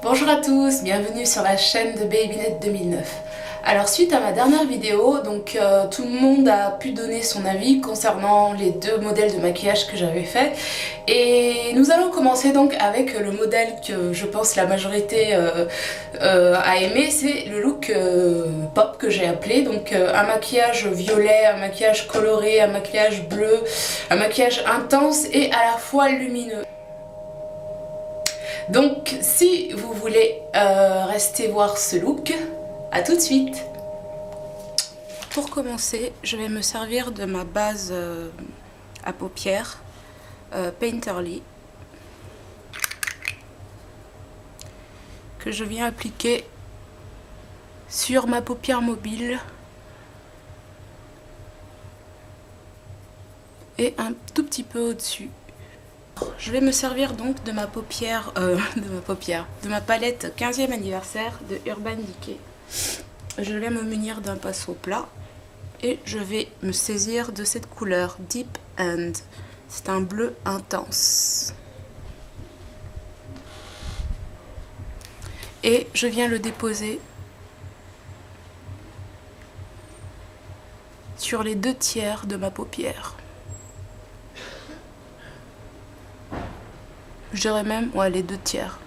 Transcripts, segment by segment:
Bonjour à tous, bienvenue sur la chaîne de Babynet 2009. Alors suite à ma dernière vidéo, tout le monde a pu donner son avis concernant les deux modèles de maquillage que j'avais fait. Et nous allons commencer donc avec le modèle que je pense la majorité a aimé, c'est le look pop que j'ai appelé. Donc un maquillage violet, un maquillage coloré, un maquillage bleu, un maquillage intense et à la fois lumineux. Donc si vous voulez rester voir ce look, à tout de suite. Pour commencer, je vais me servir de ma base à paupières Painterly que je viens appliquer sur ma paupière mobile et un tout petit peu au-dessus. Je vais me servir donc de ma paupière, de ma palette 15e anniversaire de Urban Decay. Je vais me munir d'un pinceau plat et je vais me saisir de cette couleur Deep End. C'est un bleu intense. Et je viens le déposer sur les 2/3 de ma paupière. Je dirais même, ouais, les 2/3.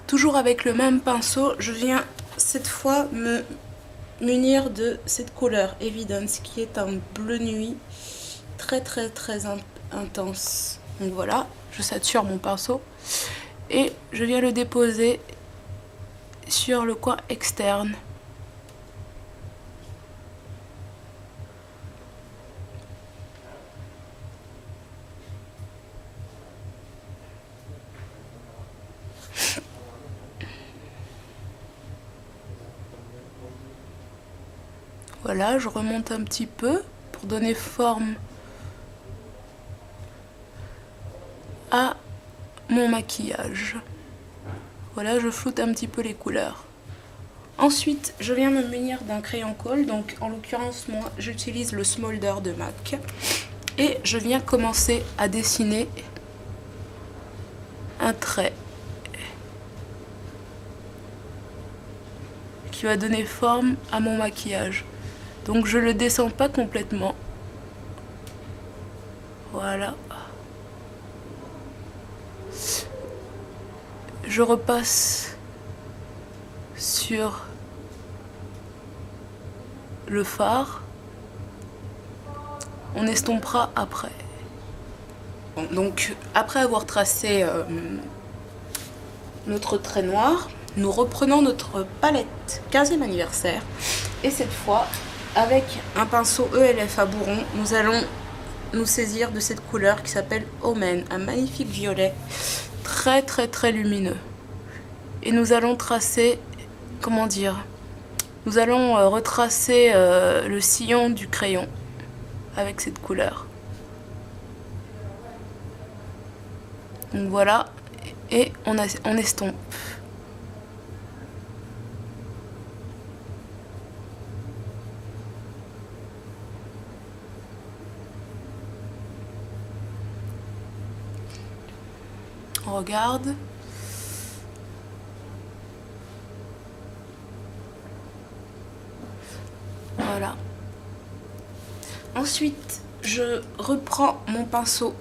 Toujours avec le même pinceau, je viens cette fois me munir de cette couleur Evidence qui est un bleu nuit très intense. Donc voilà, je sature mon pinceau et je viens le déposer sur le coin externe. Voilà, je remonte un petit peu pour donner forme à mon maquillage. Voilà, je floute un petit peu les couleurs. Ensuite, je viens me munir d'un crayon colle. Donc, en l'occurrence, moi, j'utilise le Smolder de MAC. Et je viens commencer à dessiner un trait qui va donner forme à mon maquillage. Donc je le descends pas complètement. Voilà. Je repasse sur le fard. On estompera après. Donc après avoir tracé notre trait noir, nous reprenons notre palette 15e anniversaire. Et cette fois, avec un pinceau ELF à bourron, nous allons nous saisir de cette couleur qui s'appelle Omen, un magnifique violet très lumineux. Et nous allons tracer, comment dire, nous allons retracer le sillon du crayon avec cette couleur. Donc voilà, et on estompe. On regarde. Voilà. Ensuite, je reprends mon pinceau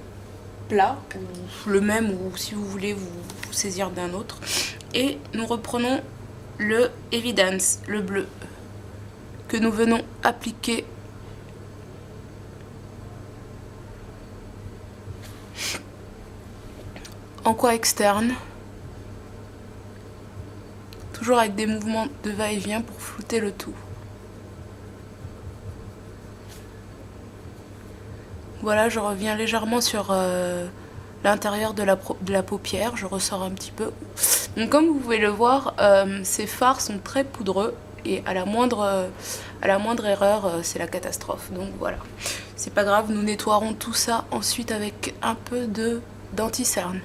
plat, ou le même, ou si vous voulez vous saisir d'un autre. Et nous reprenons le Evidence, le bleu, que nous venons appliquer en coin externe, toujours avec des mouvements de va-et-vient pour flouter le tout. Voilà, je reviens légèrement sur l'intérieur de la paupière, je ressors un petit peu. Donc comme vous pouvez le voir, ces fards sont très poudreux et à la moindre erreur, c'est la catastrophe. Donc voilà, c'est pas grave, nous nettoierons tout ça ensuite avec un peu d'anti-cerne.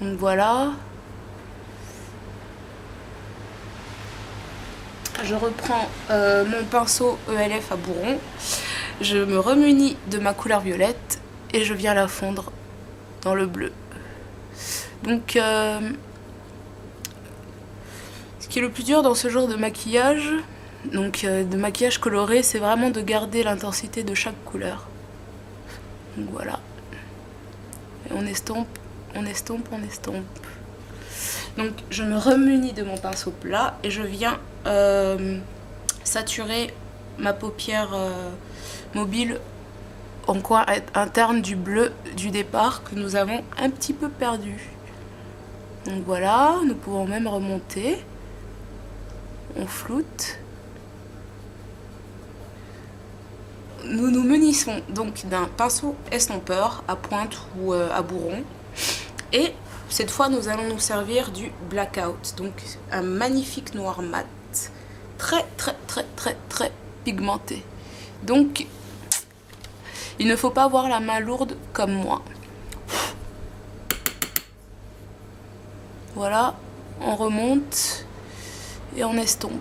Donc voilà. Je reprends mon pinceau ELF à bourron. Je me remunis de ma couleur violette et je viens la fondre dans le bleu. Donc ce qui est le plus dur dans ce genre de maquillage, donc de maquillage coloré, c'est vraiment de garder l'intensité de chaque couleur. Donc voilà. Et on estompe, on estompe, on estompe. Donc je me remunis de mon pinceau plat et je viens saturer ma paupière mobile en coin interne du bleu du départ que nous avons un petit peu perdu. Donc voilà, nous pouvons même remonter. On floute. Nous nous munissons donc d'un pinceau estompeur à pointe ou à bourron. Et cette fois, nous allons nous servir du Blackout. Donc un magnifique noir mat. Très pigmenté. Donc il ne faut pas avoir la main lourde comme moi. Voilà, on remonte et on estompe.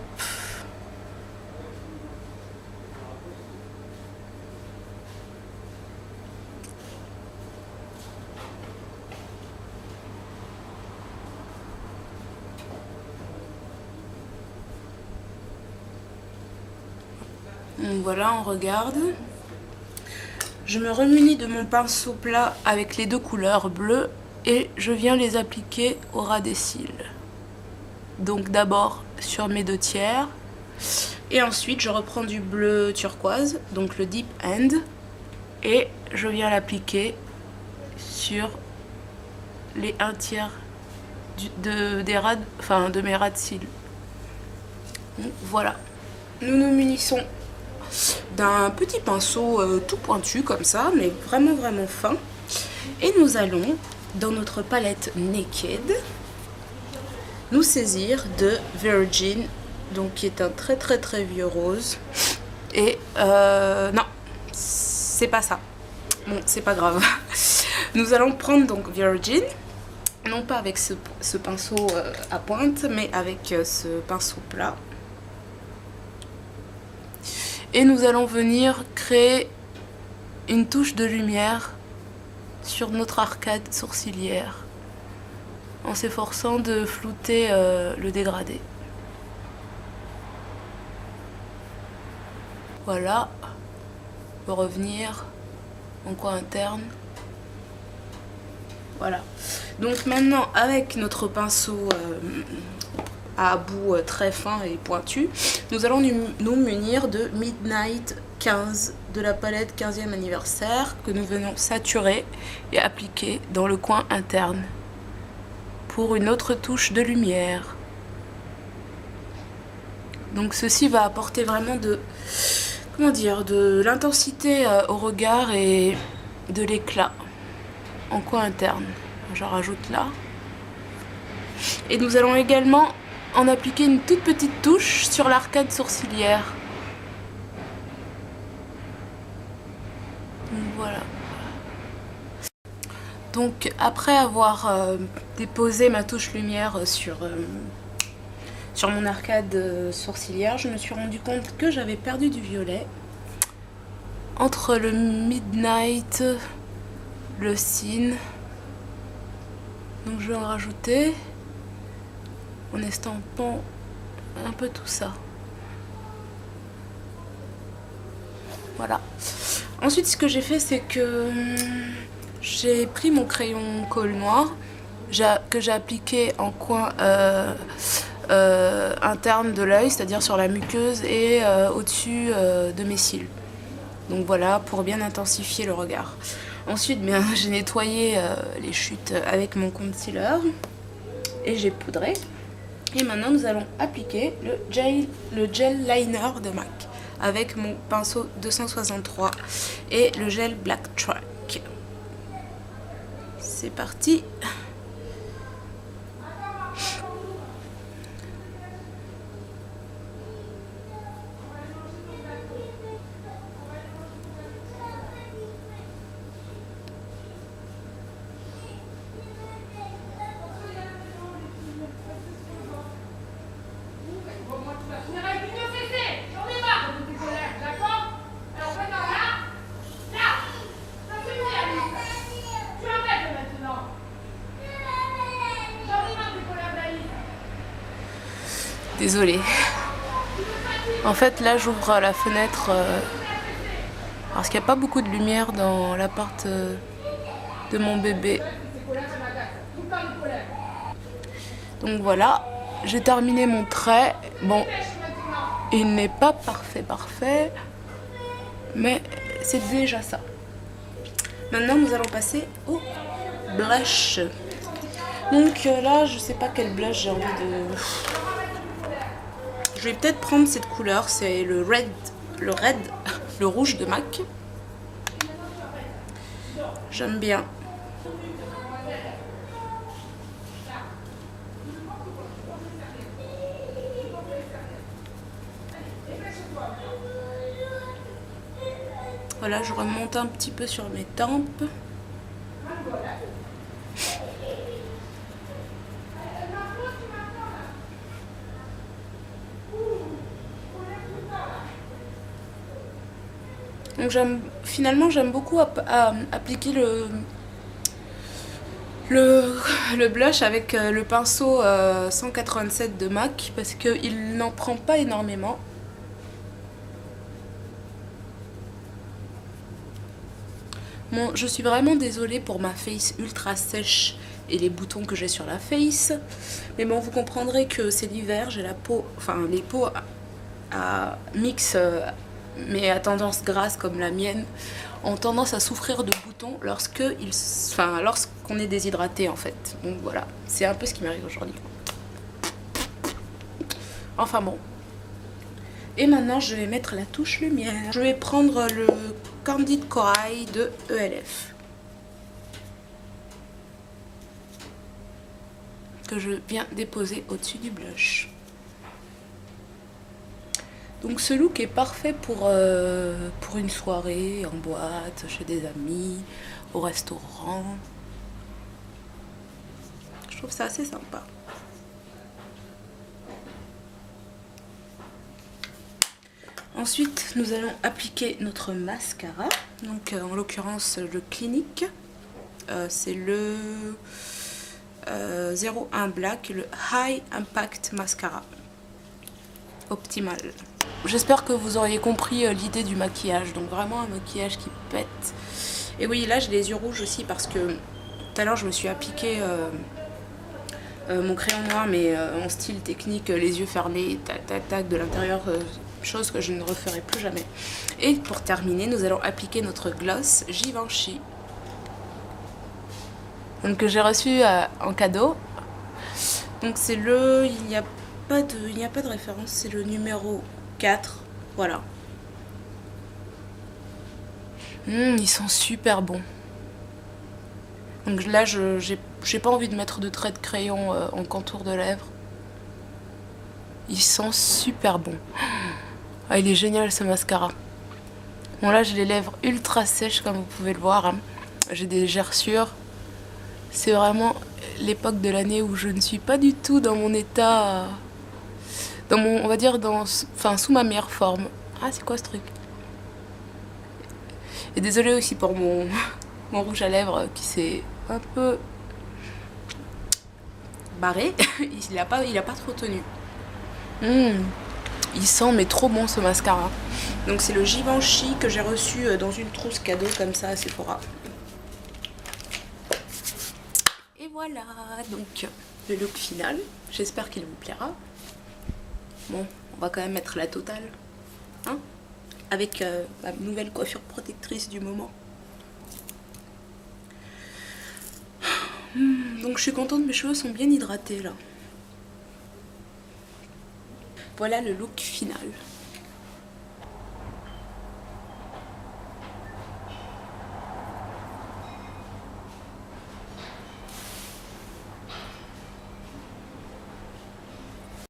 Donc voilà, on regarde. Je me remunis de mon pinceau plat avec les deux couleurs bleues et je viens les appliquer au ras des cils. Donc d'abord sur mes 2/3 et ensuite je reprends du bleu turquoise, donc le Deep End, et je viens l'appliquer sur les 1/3 de mes ras de cils. Donc voilà, nous nous munissons d'un petit pinceau tout pointu comme ça, mais vraiment fin, et nous allons dans notre palette Naked nous saisir de Virgin, donc qui est un très vieux rose, et non, c'est pas ça, bon c'est pas grave. Nous allons prendre donc Virgin, non pas avec ce pinceau à pointe, mais avec ce pinceau plat. Et nous allons venir créer une touche de lumière sur notre arcade sourcilière en s'efforçant de flouter le dégradé. Voilà, on peut revenir en coin interne. Voilà. Donc maintenant, avec notre pinceau à bout très fin et pointu, nous allons nous munir de Midnight 15 de la palette 15e anniversaire que nous venons saturer et appliquer dans le coin interne pour une autre touche de lumière. Donc ceci va apporter vraiment de l'intensité au regard et de l'éclat en coin interne. J'en rajoute là. Et nous allons également en appliquer une toute petite touche sur l'arcade sourcilière. Donc voilà. Donc après avoir déposé ma touche lumière sur mon arcade sourcilière, je me suis rendu compte que j'avais perdu du violet entre le Midnight, le Sin. Donc je vais en rajouter en estampant un peu tout ça. Voilà. Ensuite, ce que j'ai fait, c'est que j'ai pris mon crayon colle noir que j'ai appliqué en coin interne de l'œil, c'est-à-dire sur la muqueuse et au-dessus de mes cils. Donc voilà, pour bien intensifier le regard. Ensuite, bien, j'ai nettoyé les chutes avec mon concealer et j'ai poudré. Et maintenant, nous allons appliquer le gel liner de MAC avec mon pinceau 263 et le gel Black Track. C'est parti. Désolée. En fait là j'ouvre la fenêtre parce qu'il n'y a pas beaucoup de lumière dans l'appart de mon bébé. Donc voilà, j'ai terminé mon trait. Bon, il n'est pas parfait, mais c'est déjà ça. Maintenant nous allons passer au blush. Donc là je sais pas quel blush j'ai envie de... Je vais peut-être prendre cette couleur, c'est le rouge de MAC. J'aime bien. Voilà, je remonte un petit peu sur mes tempes. Donc finalement j'aime beaucoup appliquer le blush avec le pinceau 187 de MAC parce qu'il n'en prend pas énormément. Bon, je suis vraiment désolée pour ma face ultra sèche et les boutons que j'ai sur la face. Mais bon, vous comprendrez que c'est l'hiver, j'ai la peau, enfin les peaux à mix, mais à tendance grasse comme la mienne, ont tendance à souffrir de boutons lorsqu'on est déshydraté en fait. Donc voilà, c'est un peu ce qui m'arrive aujourd'hui. Enfin bon. Et maintenant je vais mettre la touche lumière. Je vais prendre le Candid Corail de ELF. Que je viens déposer au-dessus du blush. Donc ce look est parfait pour une soirée, en boîte, chez des amis, au restaurant. Je trouve ça assez sympa. Ensuite, nous allons appliquer notre mascara. Donc en l'occurrence le Clinique. C'est le 01 Black, le High Impact Mascara. Optimal. J'espère que vous auriez compris l'idée du maquillage. Donc vraiment un maquillage qui pète. Et oui, là j'ai les yeux rouges aussi parce que tout à l'heure je me suis appliqué mon crayon noir mais en style technique, les yeux fermés, tac tac tac de l'intérieur, chose que je ne referai plus jamais. Et pour terminer, nous allons appliquer notre gloss Givenchy. Donc que j'ai reçu en cadeau. Donc c'est le... Il n'y a pas de référence, c'est le numéro 4. Voilà. Ils sont super bons. Donc là, j'ai pas envie de mettre de traits de crayon en contour de lèvres. Ils sont super bons. Ah, il est génial ce mascara. Bon là, j'ai les lèvres ultra sèches comme vous pouvez le voir. Hein. J'ai des gerçures. C'est vraiment l'époque de l'année où je ne suis pas du tout dans mon état... Dans mon, on va dire, sous ma meilleure forme. Ah, c'est quoi ce truc? Et désolée aussi pour mon rouge à lèvres qui s'est un peu barré. Il a pas trop tenu. Il sent mais trop bon ce mascara. Donc c'est le Givenchy que j'ai reçu dans une trousse cadeau comme ça à Sephora. Et voilà, donc le look final. J'espère qu'il vous plaira. Bon, on va quand même mettre la totale. Hein, avec ma nouvelle coiffure protectrice du moment. Donc je suis contente, mes cheveux sont bien hydratés là. Voilà le look final.